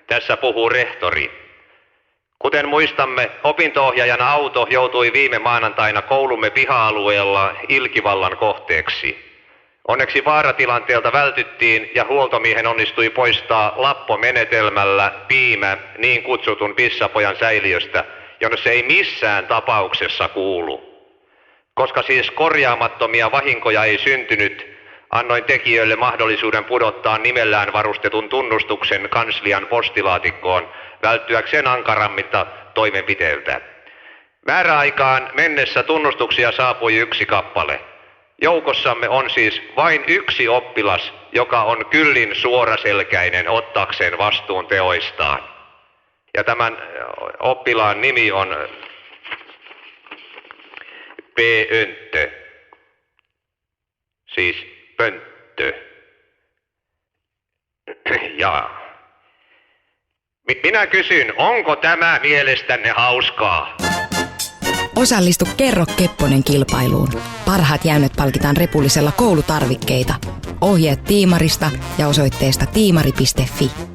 Tässä puhuu rehtori. Kuten muistamme, opinto-ohjaajan auto joutui viime maanantaina koulumme piha-alueella ilkivallan kohteeksi. Onneksi vaaratilanteelta vältyttiin ja huoltomiehen onnistui poistaa lappomenetelmällä piimä niin kutsutun pissapojan säiliöstä, jonne se ei missään tapauksessa kuulu. Koska siis korjaamattomia vahinkoja ei syntynyt, annoin tekijöille mahdollisuuden pudottaa nimellään varustetun tunnustuksen kanslian postilaatikkoon välttyäkseen ankarammilta toimenpiteiltä. Määräaikaan mennessä tunnustuksia saapui 1 kappale. Joukossamme on siis vain 1 oppilas, joka on kyllin suoraselkäinen ottaakseen vastuun teoistaan. Ja tämän oppilaan nimi on P. Önttö. Siis pönttö. Jaa. Minä kysyn, onko tämä mielestänne hauskaa? Osallistu Kerro Kepponen -kilpailuun. Parhaat jäännöt palkitaan repullisella koulutarvikkeita. Ohjeet Tiimarista ja osoitteesta tiimari.fi.